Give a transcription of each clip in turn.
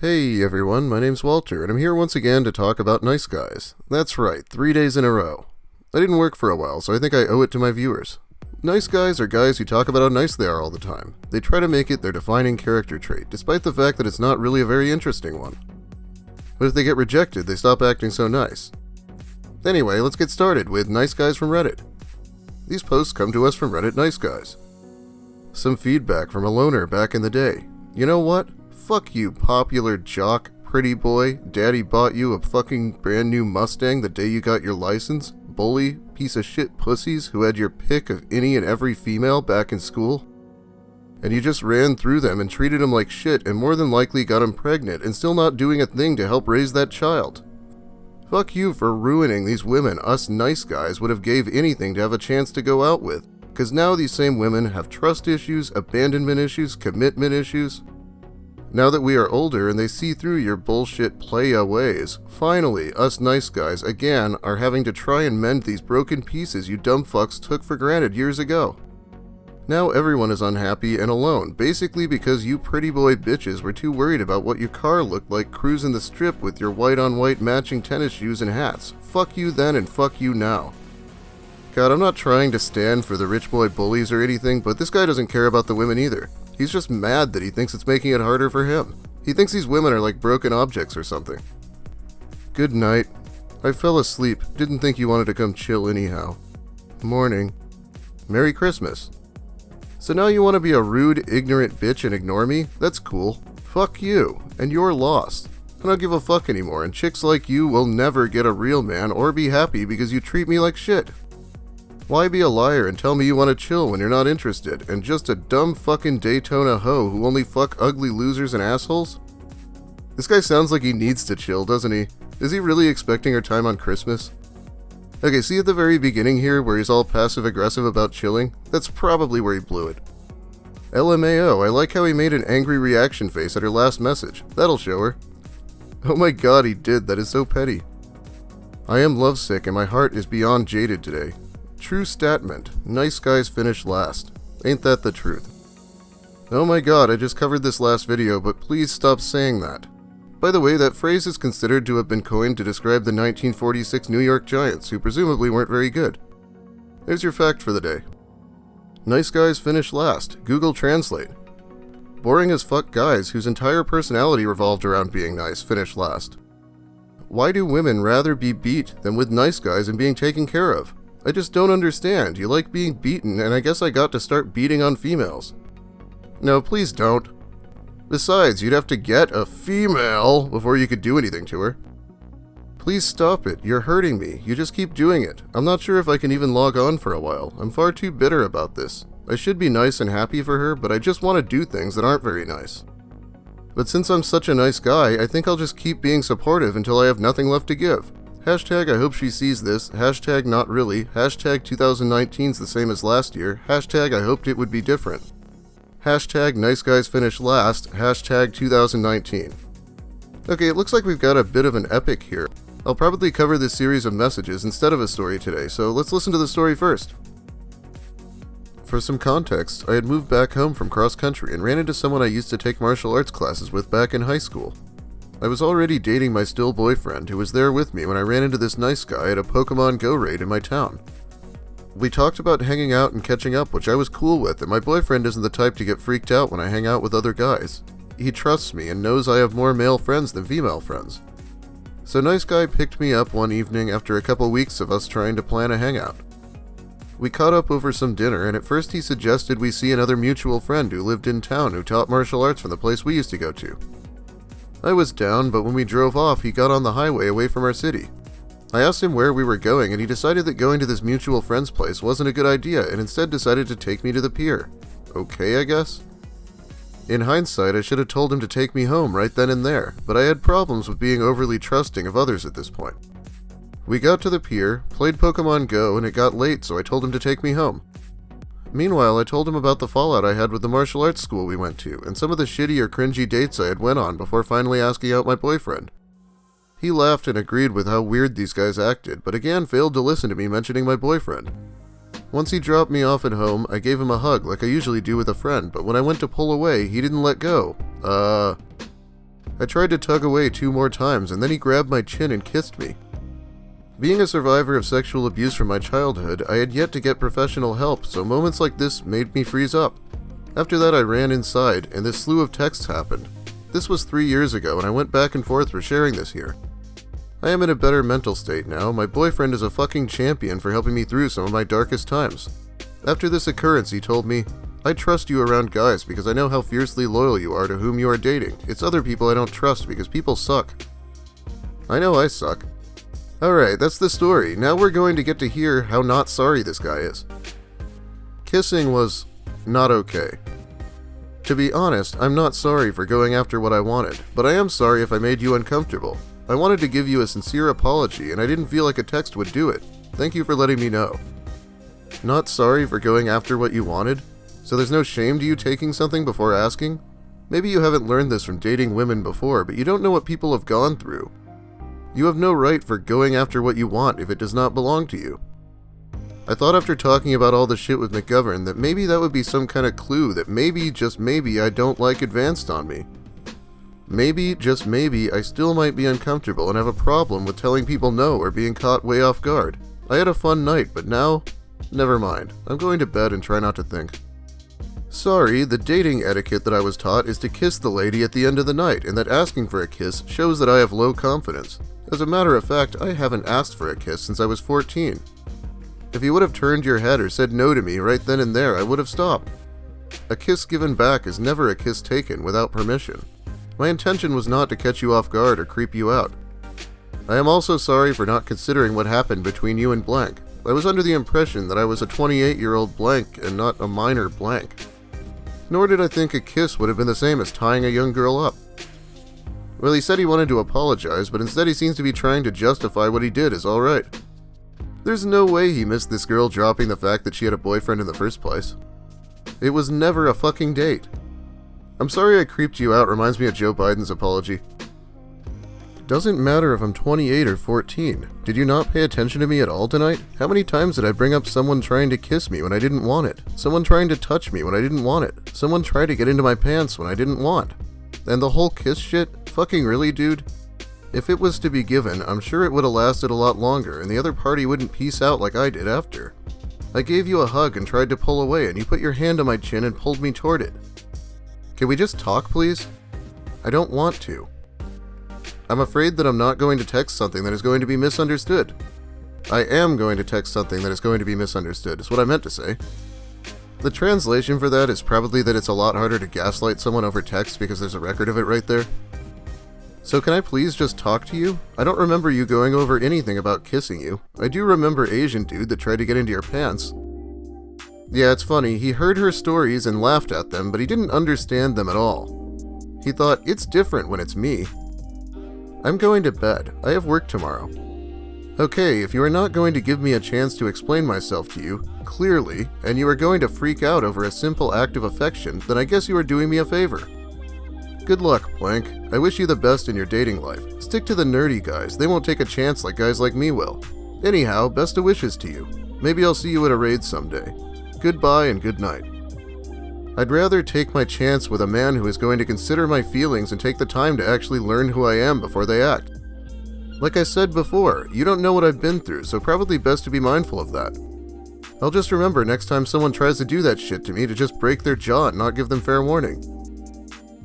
Hey everyone, my name's Walter, and I'm here once again to talk about nice guys. That's right, 3 days in a row. I didn't work for a while, so I think I owe it to my viewers. Nice guys are guys who talk about how nice they are all the time. They try to make it their defining character trait, despite the fact that it's not really a very interesting one. But if they get rejected, they stop acting so nice. Anyway, let's get started with Nice Guys from Reddit. These posts come to us from Reddit Nice Guys. Some feedback from a loner back in the day. You know what? Fuck you, popular jock, pretty boy. Daddy bought you a fucking brand new Mustang the day you got your license. Bully, piece of shit pussies who had your pick of any and every female back in school. And you just ran through them and treated them like shit and more than likely got them pregnant and still not doing a thing to help raise that child. Fuck you for ruining these women us nice guys would have gave anything to have a chance to go out with. Cause now these same women have trust issues, abandonment issues, commitment issues. Now that we are older and they see through your bullshit playa ways, finally, us nice guys, again, are having to try and mend these broken pieces you dumb fucks took for granted years ago. Now everyone is unhappy and alone, basically because you pretty boy bitches were too worried about what your car looked like cruising the strip with your white-on-white matching tennis shoes and hats. Fuck you then and fuck you now. God, I'm not trying to stand for the rich boy bullies or anything, but this guy doesn't care about the women either. He's just mad that he thinks it's making it harder for him. He thinks these women are like broken objects or something. Good night. I fell asleep. Didn't think you wanted to come chill anyhow. Morning. Merry Christmas. So now you want to be a rude, ignorant bitch and ignore me? That's cool. Fuck you. And you're lost. I don't give a fuck anymore, and chicks like you will never get a real man or be happy because you treat me like shit. Why be a liar and tell me you want to chill when you're not interested, and just a dumb fucking Daytona hoe who only fuck ugly losers and assholes? This guy sounds like he needs to chill, doesn't he? Is he really expecting her time on Christmas? Okay, see at the very beginning here where he's all passive-aggressive about chilling? That's probably where he blew it. LMAO, I like how he made an angry reaction face at her last message. That'll show her. Oh my god, he did. That is so petty. I am lovesick and my heart is beyond jaded today. True statement. Nice guys finish last. Ain't that the truth? Oh my god, I just covered this last video, but please stop saying that. By the way, that phrase is considered to have been coined to describe the 1946 New York Giants, who presumably weren't very good. There's your fact for the day. Nice guys finish last. Google Translate. Boring as fuck guys whose entire personality revolved around being nice finish last. Why do women rather be beat than with nice guys and being taken care of? I just don't understand. You like being beaten, and I guess I got to start beating on females. No, please don't. Besides, you'd have to get a female before you could do anything to her. Please stop it. You're hurting me. You just keep doing it. I'm not sure if I can even log on for a while. I'm far too bitter about this. I should be nice and happy for her, but I just want to do things that aren't very nice. But since I'm such a nice guy, I think I'll just keep being supportive until I have nothing left to give. Hashtag I hope she sees this, hashtag not really, hashtag 2019's the same as last year, hashtag I hoped it would be different. Hashtag nice guys finish last, hashtag 2019. Okay, it looks like we've got a bit of an epic here. I'll probably cover this series of messages instead of a story today, so let's listen to the story first. For some context, I had moved back home from cross country and ran into someone I used to take martial arts classes with back in high school. I was already dating my still boyfriend who was there with me when I ran into this nice guy at a Pokemon Go raid in my town. We talked about hanging out and catching up, which I was cool with, and my boyfriend isn't the type to get freaked out when I hang out with other guys. He trusts me and knows I have more male friends than female friends. So nice guy picked me up one evening after a couple weeks of us trying to plan a hangout. We caught up over some dinner, and at first he suggested we see another mutual friend who lived in town who taught martial arts from the place we used to go to. I was down, but when we drove off, he got on the highway away from our city. I asked him where we were going, and he decided that going to this mutual friend's place wasn't a good idea, and instead decided to take me to the pier. Okay, I guess? In hindsight, I should have told him to take me home right then and there, but I had problems with being overly trusting of others at this point. We got to the pier, played Pokemon Go, and it got late, so I told him to take me home. Meanwhile, I told him about the fallout I had with the martial arts school we went to, and some of the shitty or cringy dates I had went on before finally asking out my boyfriend. He laughed and agreed with how weird these guys acted, but again failed to listen to me mentioning my boyfriend. Once he dropped me off at home, I gave him a hug like I usually do with a friend, but when I went to pull away, he didn't let go. I tried to tug away 2 more times, and then he grabbed my chin and kissed me. Being a survivor of sexual abuse from my childhood, I had yet to get professional help, so moments like this made me freeze up. After that, I ran inside, and this slew of texts happened. This was 3 years ago, and I went back and forth for sharing this here. I am in a better mental state now. My boyfriend is a fucking champion for helping me through some of my darkest times. After this occurrence, he told me, "I trust you around guys because I know how fiercely loyal you are to whom you are dating. It's other people I don't trust because people suck." I know I suck. Alright, that's the story. Now we're going to get to hear how not sorry this guy is. Kissing was not okay. To be honest, I'm not sorry for going after what I wanted, but I am sorry if I made you uncomfortable. I wanted to give you a sincere apology, and I didn't feel like a text would do it. Thank you for letting me know. Not sorry for going after what you wanted? So there's no shame to you taking something before asking? Maybe you haven't learned this from dating women before, but you don't know what people have gone through. You have no right for going after what you want if it does not belong to you. I thought after talking about all the shit with McGovern that maybe that would be some kind of clue that maybe, just maybe, I don't like advanced on me. Maybe, just maybe, I still might be uncomfortable and have a problem with telling people no or being caught way off guard. I had a fun night, but now, never mind. I'm going to bed and try not to think. Sorry, the dating etiquette that I was taught is to kiss the lady at the end of the night, and that asking for a kiss shows that I have low confidence. As a matter of fact, I haven't asked for a kiss since I was 14. If you would have turned your head or said no to me right then and there, I would have stopped. A kiss given back is never a kiss taken without permission. My intention was not to catch you off guard or creep you out. I am also sorry for not considering what happened between you and blank. I was under the impression that I was a 28-year-old blank and not a minor blank. Nor did I think a kiss would have been the same as tying a young girl up. Well, he said he wanted to apologize, but instead he seems to be trying to justify what he did as alright. There's no way he missed this girl dropping the fact that she had a boyfriend in the first place. It was never a fucking date. I'm sorry I creeped you out reminds me of Joe Biden's apology. Doesn't matter if I'm 28 or 14. Did you not pay attention to me at all tonight? How many times did I bring up someone trying to kiss me when I didn't want it? Someone trying to touch me when I didn't want it? Someone tried to get into my pants when I didn't want? And the whole kiss shit? Fucking really, dude? If it was to be given, I'm sure it would have lasted a lot longer and the other party wouldn't peace out like I did after. I gave you a hug and tried to pull away and you put your hand on my chin and pulled me toward it. Can we just talk, please? I don't want to. I'm afraid that I'm not going to text something that is going to be misunderstood. I am going to text something that is going to be misunderstood, is what I meant to say. The translation for that is probably that it's a lot harder to gaslight someone over text because there's a record of it right there. So can I please just talk to you? I don't remember you going over anything about kissing you. I do remember Asian dude that tried to get into your pants. Yeah, it's funny, he heard her stories and laughed at them, but he didn't understand them at all. He thought, it's different when it's me. I'm going to bed. I have work tomorrow. Okay, if you are not going to give me a chance to explain myself to you, clearly, and you are going to freak out over a simple act of affection, then I guess you are doing me a favor. Good luck, blank. I wish you the best in your dating life. Stick to the nerdy guys. They won't take a chance like guys like me will. Anyhow, best of wishes to you. Maybe I'll see you at a raid someday. Goodbye and good night. I'd rather take my chance with a man who is going to consider my feelings and take the time to actually learn who I am before they act. Like I said before, you don't know what I've been through, so probably best to be mindful of that. I'll just remember next time someone tries to do that shit to me to just break their jaw and not give them fair warning.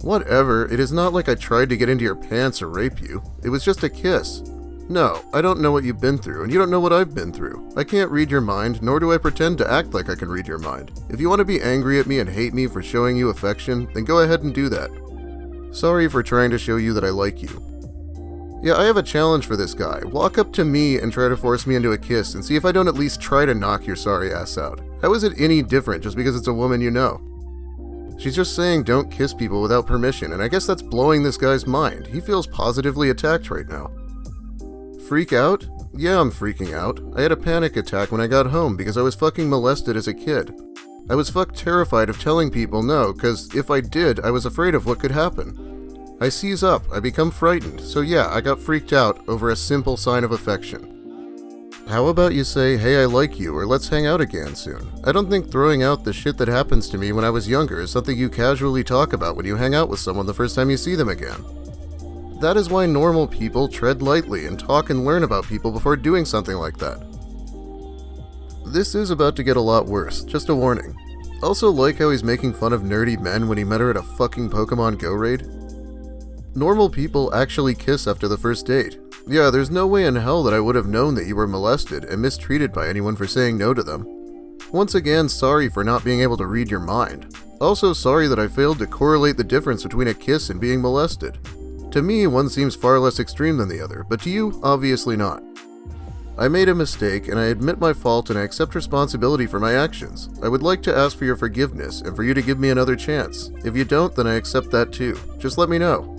Whatever, it is not like I tried to get into your pants or rape you. It was just a kiss. No, I don't know what you've been through, and you don't know what I've been through. I can't read your mind, nor do I pretend to act like I can read your mind. If you want to be angry at me and hate me for showing you affection, then go ahead and do that. Sorry for trying to show you that I like you. Yeah, I have a challenge for this guy. Walk up to me and try to force me into a kiss and see if I don't at least try to knock your sorry ass out. How is it any different just because it's a woman you know? She's just saying don't kiss people without permission, and I guess that's blowing this guy's mind. He feels positively attacked right now. Freak out? Yeah, I'm freaking out. I had a panic attack when I got home because I was fucking molested as a kid. I was terrified of telling people no, cause if I did, I was afraid of what could happen. I seize up, I become frightened, so yeah, I got freaked out over a simple sign of affection. How about you say, hey, I like you, or let's hang out again soon? I don't think throwing out the shit that happens to me when I was younger is something you casually talk about when you hang out with someone the first time you see them again. That is why normal people tread lightly and talk and learn about people before doing something like that. This is about to get a lot worse, just a warning. Also like how he's making fun of nerdy men when he met her at a fucking Pokemon Go raid. Normal people actually kiss after the first date. Yeah, there's no way in hell that I would have known that you were molested and mistreated by anyone for saying no to them. Once again, sorry for not being able to read your mind. Also sorry that I failed to correlate the difference between a kiss and being molested. To me, one seems far less extreme than the other, but to you, obviously not. I made a mistake, and I admit my fault and I accept responsibility for my actions. I would like to ask for your forgiveness and for you to give me another chance. If you don't, then I accept that too. Just let me know.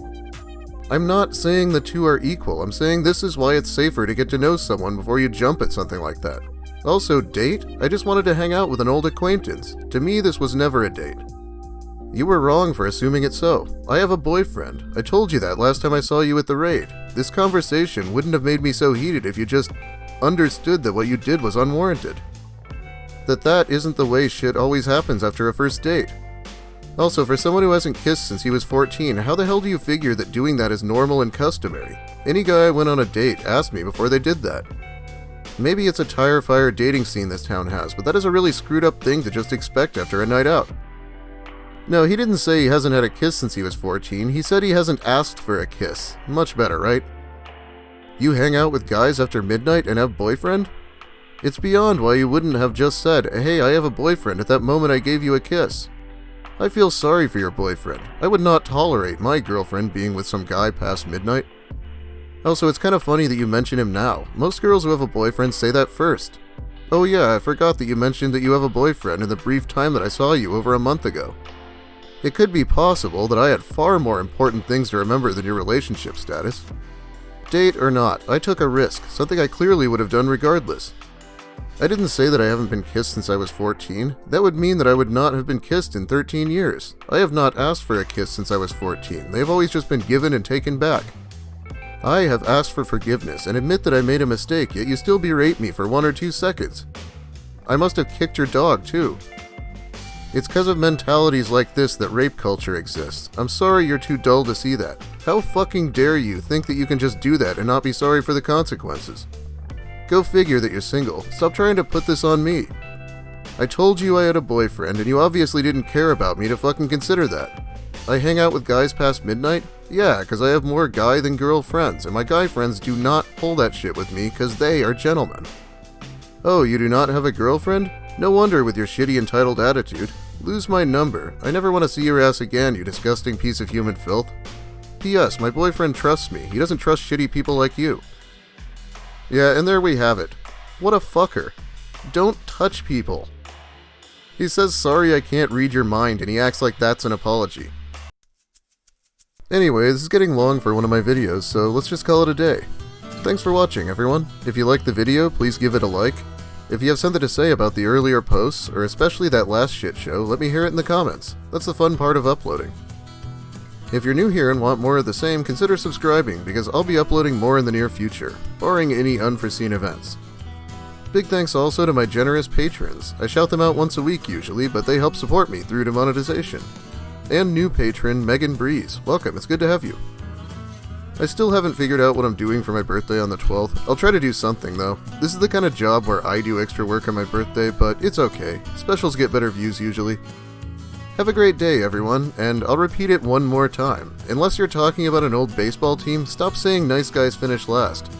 I'm not saying the two are equal, I'm saying this is why it's safer to get to know someone before you jump at something like that. Also, date? I just wanted to hang out with an old acquaintance. To me, this was never a date. You were wrong for assuming it so. I have a boyfriend. I told you that last time I saw you at the raid. This conversation wouldn't have made me so heated if you just understood that what you did was unwarranted. That isn't the way shit always happens after a first date. Also, for someone who hasn't kissed since he was 14, how the hell do you figure that doing that is normal and customary? Any guy I went on a date asked me before they did that. Maybe it's a tire fire dating scene this town has, but that is a really screwed up thing to just expect after a night out. No, he didn't say he hasn't had a kiss since he was 14, he said he hasn't asked for a kiss. Much better, right? You hang out with guys after midnight and have boyfriend? It's beyond why you wouldn't have just said, hey, I have a boyfriend at that moment I gave you a kiss. I feel sorry for your boyfriend. I would not tolerate my girlfriend being with some guy past midnight. Also, it's kind of funny that you mention him now. Most girls who have a boyfriend say that first. Oh yeah, I forgot that you mentioned that you have a boyfriend in the brief time that I saw you over a month ago. It could be possible that I had far more important things to remember than your relationship status. Date or not, I took a risk, something I clearly would have done regardless. I didn't say that I haven't been kissed since I was 14. That would mean that I would not have been kissed in 13 years. I have not asked for a kiss since I was 14. They have always just been given and taken back. I have asked for forgiveness and admit that I made a mistake, yet you still berate me for 1 or 2 seconds. I must have kicked your dog too. It's because of mentalities like this that rape culture exists. I'm sorry you're too dull to see that. How fucking dare you think that you can just do that and not be sorry for the consequences? Go figure that you're single. Stop trying to put this on me. I told you I had a boyfriend and you obviously didn't care about me to fucking consider that. I hang out with guys past midnight? Yeah, because I have more guy than girl friends, and my guy friends do not pull that shit with me because they are gentlemen. Oh, you do not have a girlfriend? No wonder with your shitty entitled attitude. Lose my number. I never want to see your ass again, you disgusting piece of human filth. P.S. My boyfriend trusts me. He doesn't trust shitty people like you. Yeah, and there we have it. What a fucker. Don't touch people. He says sorry I can't read your mind and he acts like that's an apology. Anyway, this is getting long for one of my videos, so let's just call it a day. Thanks for watching, everyone. If you liked the video, please give it a like. If you have something to say about the earlier posts, or especially that last shit show, let me hear it in the comments. That's the fun part of uploading. If you're new here and want more of the same, consider subscribing, because I'll be uploading more in the near future, barring any unforeseen events. Big thanks also to my generous patrons. I shout them out once a week usually, but they help support me through to monetization. And new patron, Megan Breeze. Welcome, it's good to have you. I still haven't figured out what I'm doing for my birthday on the 12th. I'll try to do something though. This is the kind of job where I do extra work on my birthday, but it's okay. Specials get better views usually. Have a great day, everyone, and I'll repeat it one more time. Unless you're talking about an old baseball team, stop saying nice guys finish last.